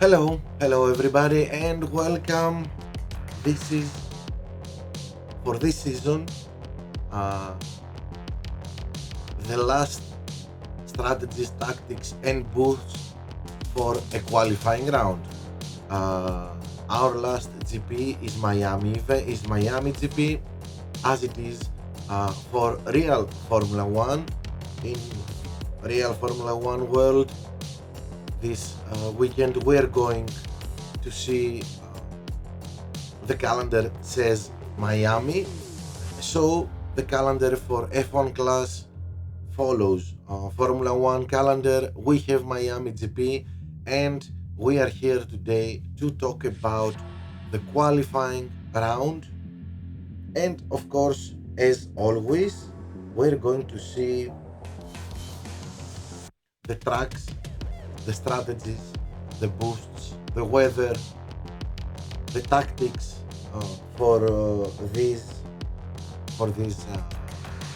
Hello everybody, and welcome. This is for this season, uh, the last strategies, tactics, and boosts for a qualifying round. Uh, our last GP is Miami GP, as it is for real Formula One. In real Formula One world, this weekend we're going to see the calendar says Miami, so the calendar for F1 class follows Formula One calendar. We have Miami GP, and we are here today to talk about the qualifying round. And of course, as always, we're going to see the tracks, the strategies, the boosts, the weather, the tactics for these for these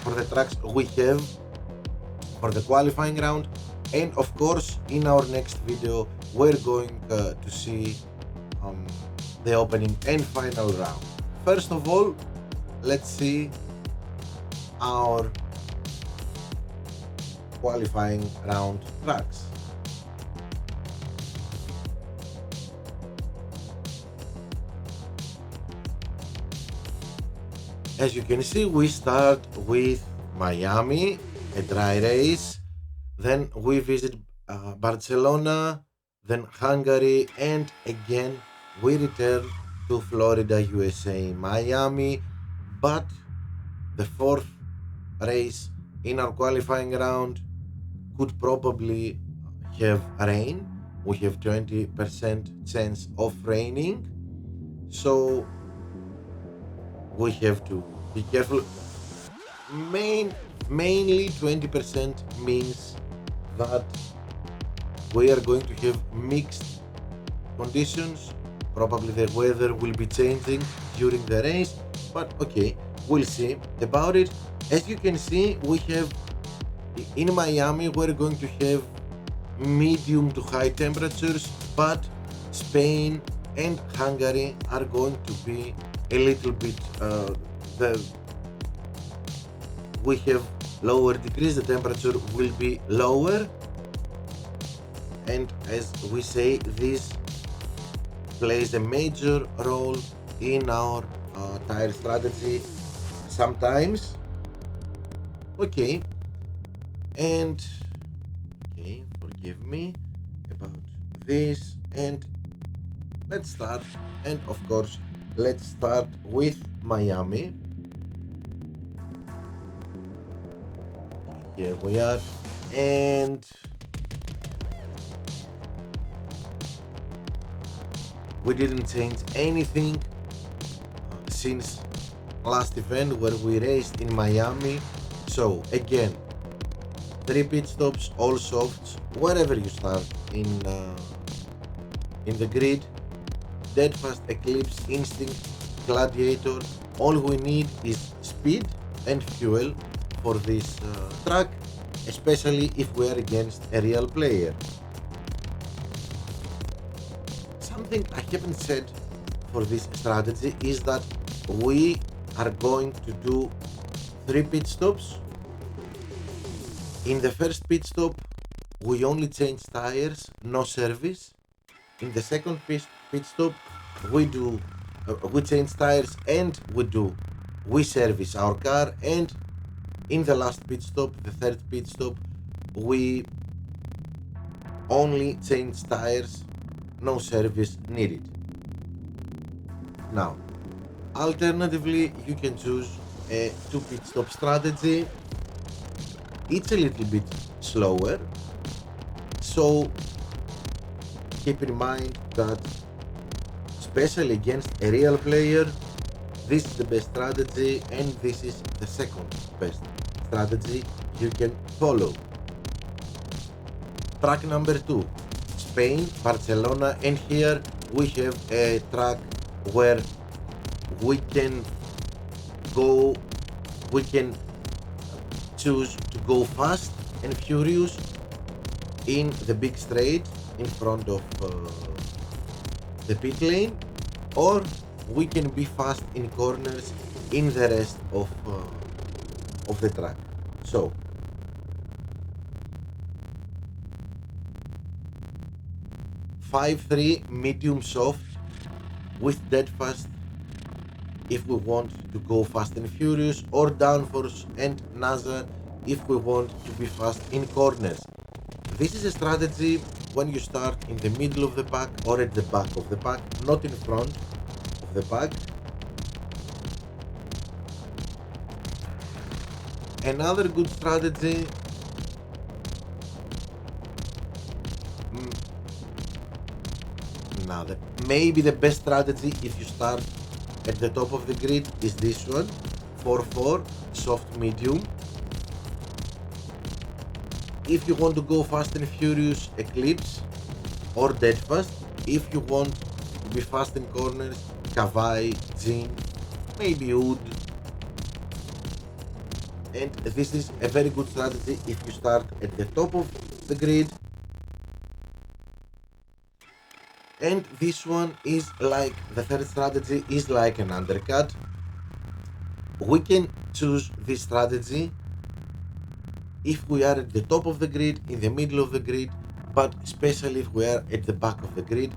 for the tracks we have for the qualifying round. And of course, in our next video we're going to see um, the opening and final round. First of all, let's see our qualifying round tracks. As you can see, we start with Miami, a dry race. Then we visit Barcelona, then Hungary, and again we return to Florida, USA, Miami. But the fourth race in our qualifying round could probably have rain. We have 20% chance of raining, so we have to be careful. Mainly 20% means that we are going to have mixed conditions. Probably the weather will be changing during the race, but okay, we'll see about it. As you can see, we have in Miami, we're going to have medium to high temperatures, but Spain and Hungary are going to be a little bit the we have lower degrees, the temperature will be lower, and as we say, this plays a major role in our tire strategy sometimes. Okay, and okay, forgive me about this, and let's start. And of course, let's start with Miami. Here we are, and we didn't change anything since last event where we raced in Miami. So again, 3 pit stops, all softs, wherever you start in the grid. Deadfast, Eclipse, Instinct, Gladiator. All we need is speed and fuel for this track, especially if we are against a real player. Something I haven't said for this strategy is that we are going to do 3 pit stops. In the first pit stop, we only change tires, no service. In the second pit stop, we change tires and we service our car. And in the last pit stop, the third pit stop, we only change tires, no service needed. Now, alternatively, you can choose a 2 pit stop strategy. It's a little bit slower, so keep in mind that, especially against a real player, this is the best strategy, and this is the second best strategy you can follow. Track number 2, Spain, Barcelona, and here we have a track where we can choose to go fast and furious in the big straight, in front of the pit lane, or we can be fast in corners in the rest of the track. So 5-3 medium soft with dead fast if we want to go fast and furious, or downforce and Nazar if we want to be fast in corners. This is a strategy when you start in the middle of the pack or at the back of the pack, not in front of the pack. Another good strategy, maybe the best strategy if you start at the top of the grid is this one, 4-4 soft medium. If you want to go fast and furious, Eclipse or dead fast. If you want to be fast in corners, Kavai, Jhin, maybe Oud. And this is a very good strategy if you start at the top of the grid. And this one is like, the third strategy is like an undercut. We can choose this strategy if we are at the top of the grid, in the middle of the grid, but especially if we are at the back of the grid.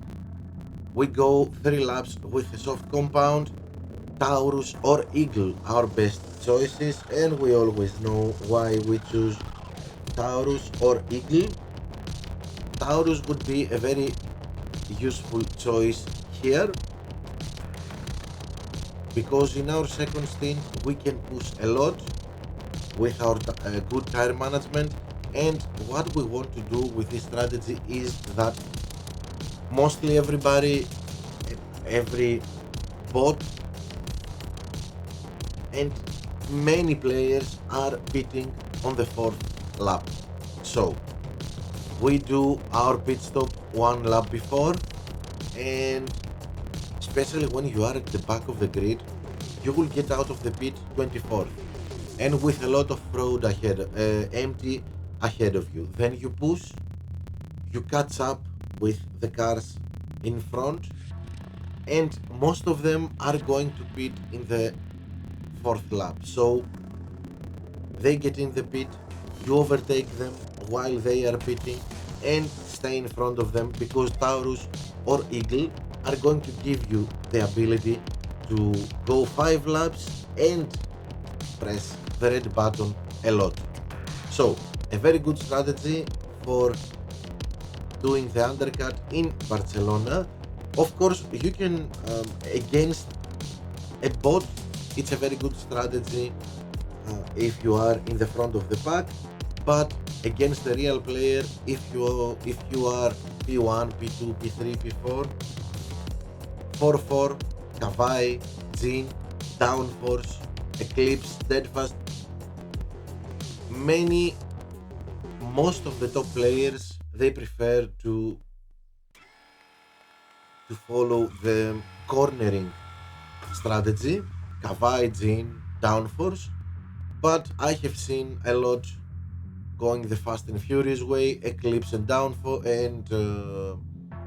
We go 3 laps with a soft compound, Taurus or Eagle, our best choices, and we always know why we choose Taurus or Eagle. Taurus would be a very useful choice here, because in our second stint we can push a lot with our good tire management. And what we want to do with this strategy is that mostly everybody, every bot and many players are pitting on the 4th lap. So we do our pit stop 1 lap before, and especially when you are at the back of the grid, you will get out of the pit 24th and with a lot of road ahead, empty ahead of you. Then you push, you catch up with the cars in front, and most of them are going to pit in the 4th lap. So they get in the pit, you overtake them while they are pitting and stay in front of them, because Taurus or Eagle are going to give you the ability to go 5 laps and press the red button a lot. So a very good strategy for doing the undercut in Barcelona. Of course, you can against a bot, it's a very good strategy if you are in the front of the pack, but against a real player, if you are P1, P2, P3, P4, 4-4, Kavai, Jhin, Downforce, Eclipse, Deadfast, most of the top players, they prefer to follow the cornering strategy, Kavai, Jhin, Downforce, but I have seen a lot going the fast and furious way, Eclipse and Downforce and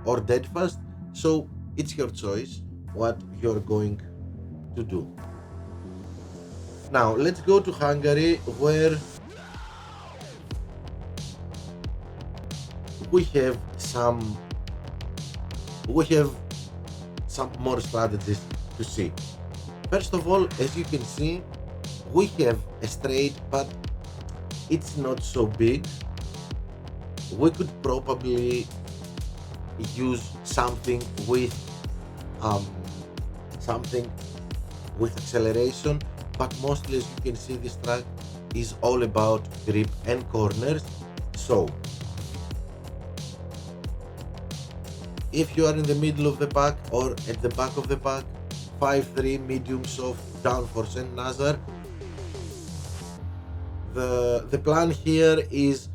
or Deadfast. So it's your choice what you're going to do. Now let's go to Hungary, where we have some more strategies to see. First of all, as you can see, we have a straight, but it's not so big. We could probably use something with acceleration, but mostly, as you can see, this track is all about grip and corners. So if you are in the middle of the pack or at the back of the pack, 5-3 medium soft, Downforce and Nazar. The plan here is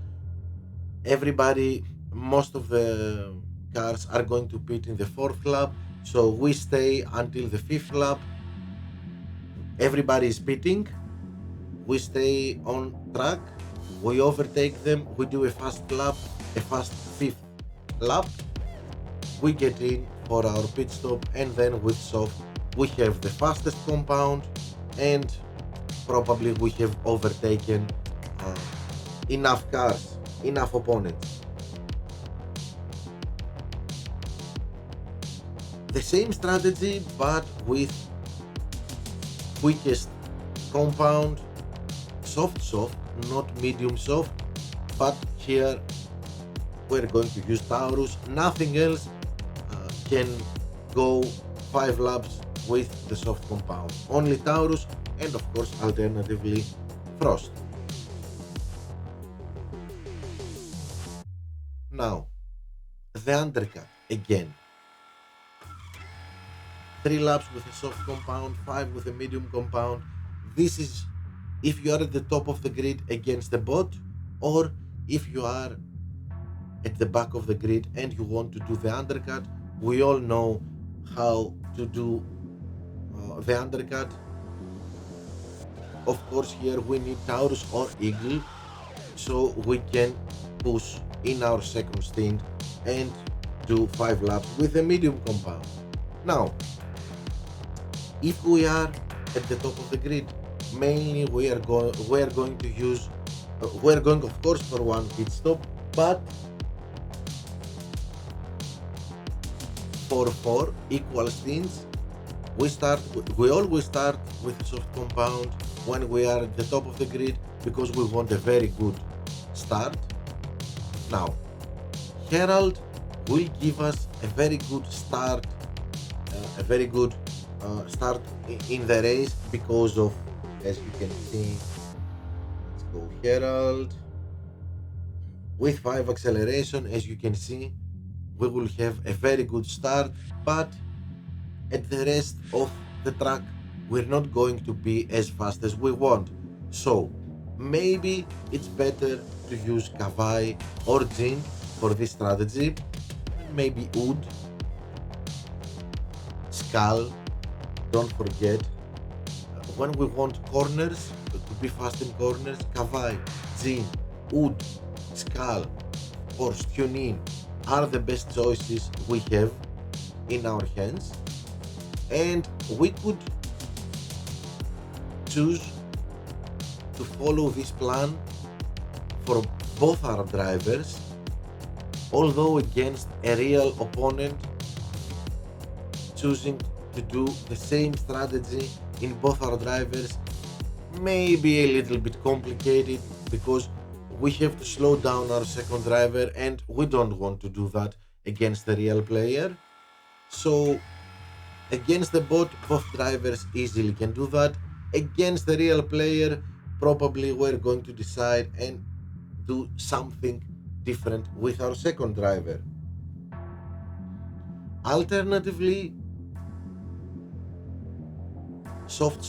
most of the cars are going to pit in the 4th lap, so we stay until the 5th lap. Everybody is pitting, we stay on track, we overtake them, we do a fast lap, a fast 5th lap, we get in for our pit stop, and then with soft we have the fastest compound, and probably we have overtaken uh, enough cars, enough opponents. The same strategy but with quickest compound, soft, not medium soft, but here we're going to use Taurus. Nothing else can go 5 laps with the soft compound. Only Taurus, and of course alternatively Frost. Now, the undercut again. 3 laps with a soft compound, 5 with a medium compound. This is if you are at the top of the grid against the bot, or if you are at the back of the grid and you want to do the undercut. We all know how to do the undercut. Of course, here we need Taurus or Eagle, so we can push in our second stint and do 5 laps with a medium compound. Now, if we are at the top of the grid, mainly we are going to use we're going of course for one pit stop, but for 4 equal stints we always start with a soft compound when we are at the top of the grid, because we want a very good start. Now, Herald will give us a very good start, start in the race, because of, as you can see, let's go Herald with 5 acceleration. As you can see, we will have a very good start, but at the rest of the track we're not going to be as fast as we want. So maybe it's better to use Kavai or Jin for this strategy, maybe Oud, Skull. Don't forget, when we want corners, to be fast in corners, Kavai, Jin, Oud, Skull or Tunin are the best choices we have in our hands, and we could choose to follow this plan for both our drivers, although against a real opponent, choosing to do the same strategy in both our drivers may be a little bit complicated, because we have to slow down our second driver, and we don't want to do that against the real player. So against the bot, both drivers easily can do that. Against the real player, probably we're going to decide and do something different with our second driver. Alternatively, soft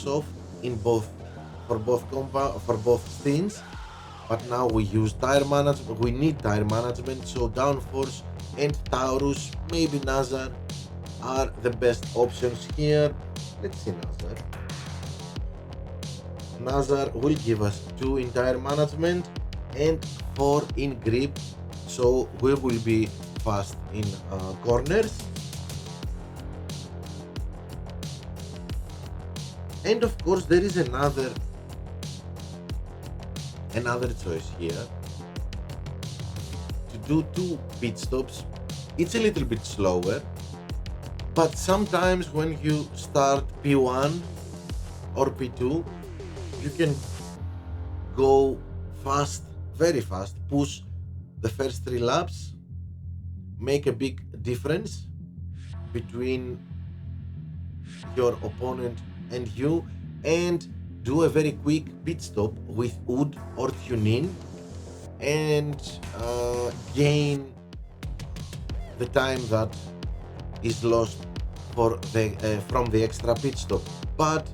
in both, for both stints, but now we use tire management. We need tire management, so Downforce and Taurus, maybe Nazar, are the best options here. Let's see Nazar. Nazar will give us 2 in tire management and 4 in grip, so we will be fast in corners. And of course there is another choice here, to do 2 pit stops. It's a little bit slower, but sometimes when you start P1 or P2, you can go fast, very fast, push the first 3 laps, make a big difference between your opponent and you, and do a very quick pit stop with Oud or Tunin, and gain the time that is lost for the from the extra pit stop. But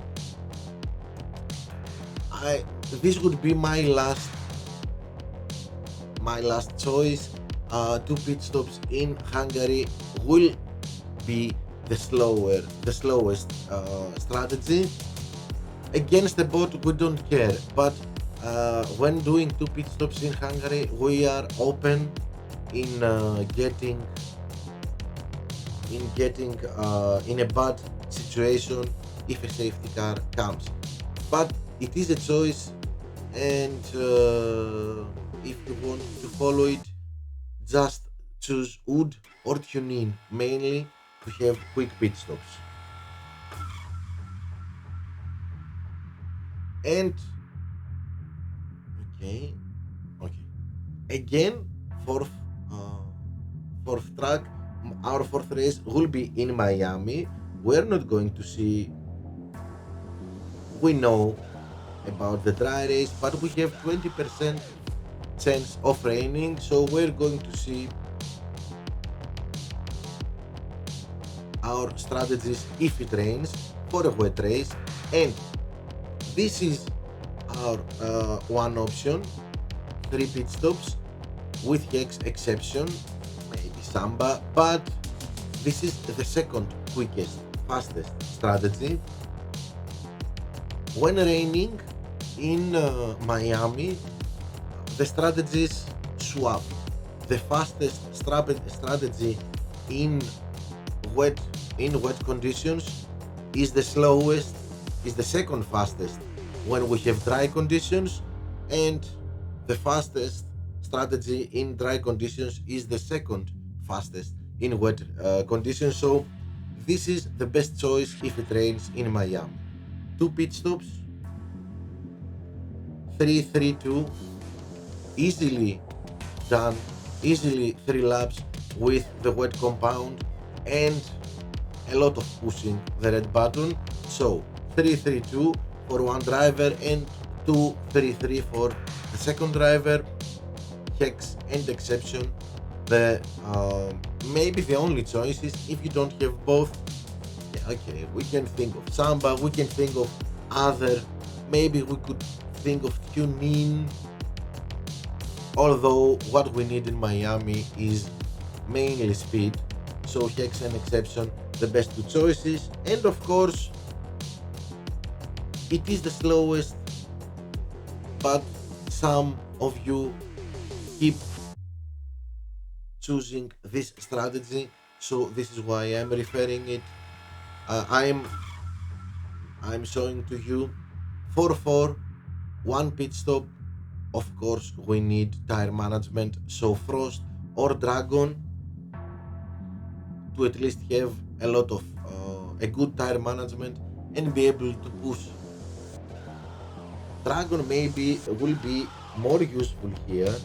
this would be my last choice. 2 pit stops in Hungary will be the slowest strategy. Against the bot we don't care, but when doing 2 pit stops in Hungary, we are open in getting in a bad situation if a safety car comes. But it is a choice, and if you want to follow it, just choose wood or tune in mainly to have quick pit stops. And okay, okay. Again, fourth uh, fourth track, our fourth race will be in Miami. We're not going to see. We know about the dry race, but we have 20% chance of raining, so we're going to see our strategies if it rains for a wet race. And this is our one option: three pit stops with Hex exception, maybe Samba, but this is the second quickest, fastest strategy. When raining in Miami, the strategies swap. The fastest strategy in wet wet conditions is the slowest, is the second fastest when we have dry conditions, and the fastest strategy in dry conditions is the second fastest in wet conditions. So this is the best choice if it rains in Miami. Two pit stops, 3-3-2, easily done, easily 3 laps with the wet compound, and a lot of pushing the red button. So 3-3-2 for one driver and 2-3-3 for the second driver. Hex and exception, the maybe the only choices if you don't have both. Yeah, okay, we can think of Samba, we can think of other, maybe we could think of tuning, although what we need in Miami is mainly speed, so Hex and exception the best two choices. And of course it is the slowest, but some of you keep choosing this strategy, so this is why I'm referring it. I'm showing to you 4-4, one pit stop. Of course we need tire management, so Frost or Dragon to at least have a lot of a good tire management and be able to push. Dragon maybe will be more useful here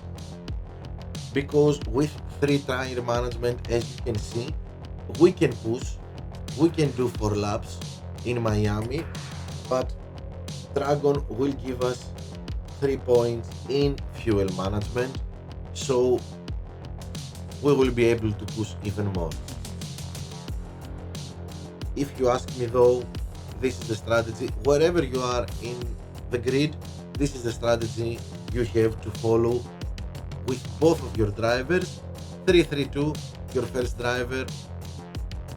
because with 3 tire management, as you can see, we can push, we can do 4 laps in Miami, but Dragon will give us 3 points in fuel management, so we will be able to push even more. If you ask me though, this is the strategy. Wherever you are in the grid, this is the strategy you have to follow with both of your drivers. 3-3-2, your first driver,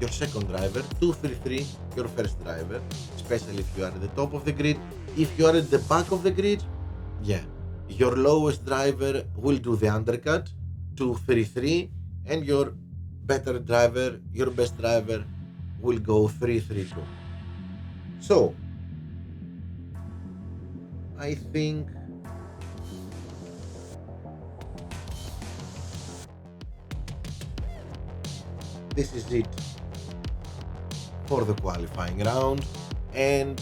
your second driver. 2-3-3, your first driver, especially if you are at the top of the grid. If you are at the back of the grid, yeah, your lowest driver will do the undercut. 2-3-3, and your better driver, your best driver, will go 3-3-2. So I think this is it for the qualifying round, and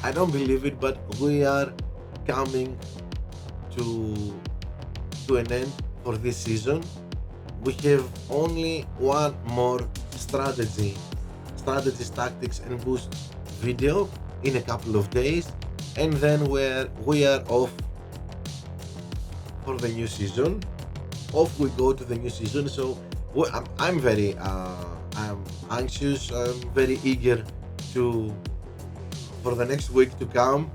I don't believe it, but we are coming to an end for this season. We have only one more strategies, tactics, and boosts video in a couple of days, and then we are off for the new season. Off we go to the new season. So I'm very I'm anxious. I'm very eager to for the next week to come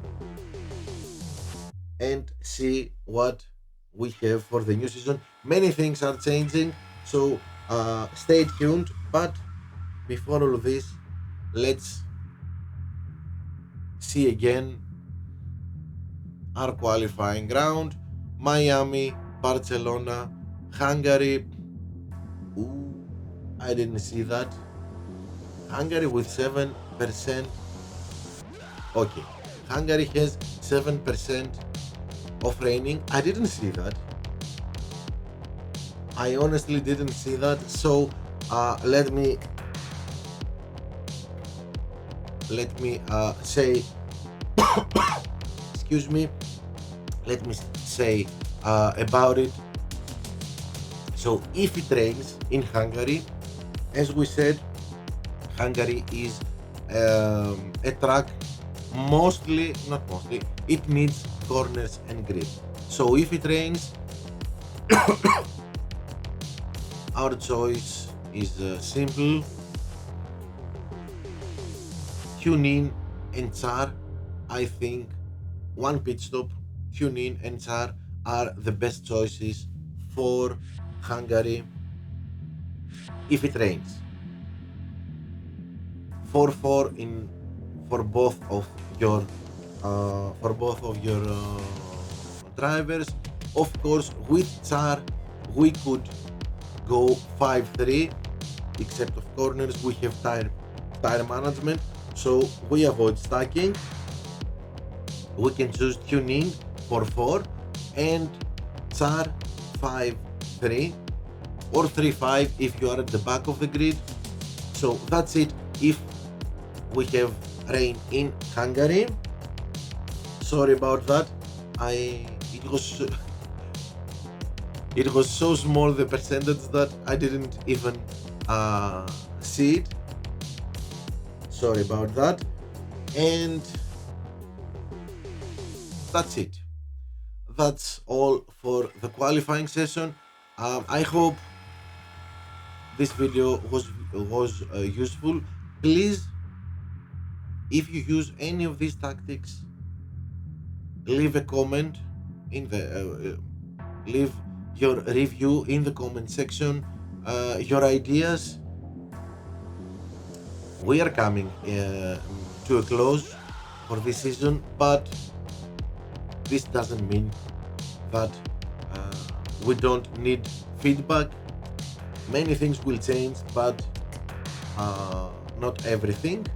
and see what we have for the new season. Many things are changing, so stay tuned. But before all of this, let's see again our qualifying round. Miami, Barcelona, Hungary. Ooh, I didn't see that. Hungary with 7%. Okay, Hungary has 7% of raining. I didn't see that. I honestly didn't see that. So let me say excuse me, let me say about it. So if it rains in Hungary, as we said, Hungary is a track not mostly, it needs corners and grip. So if it rains, our choice is simple. Tunin and Tsar, I think one pit stop, Tunin and Tsar are the best choices for Hungary if it rains. 4-4 in for both of your drivers. Of course, with Tsar we could go 5-3, except of corners we have tire management, so we avoid stacking. We can choose tuning 4-4 and Tsar 5-3 or 3-5 if you are at the back of the grid. So that's it if we have rain in Hungary. Sorry about that. It was so small, the percentage, that I didn't even see it. Sorry about that. And that's it. That's all for the qualifying session. I hope this video was useful. Please, if you use any of these tactics, leave a comment in the leave your review in the comment section, your ideas. We are coming to a close for this season, but this doesn't mean that we don't need feedback. Many things will change, but not everything.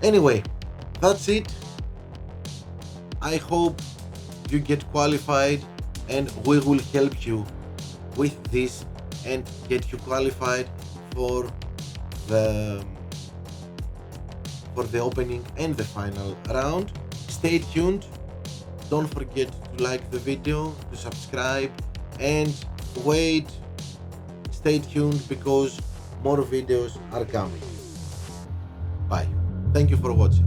Anyway, that's it. I hope you get qualified, and we will help you with this and get you qualified for the opening and the final round. Stay tuned. Don't forget to like the video, to subscribe, and wait. Stay tuned because more videos are coming. Bye. Thank you for watching.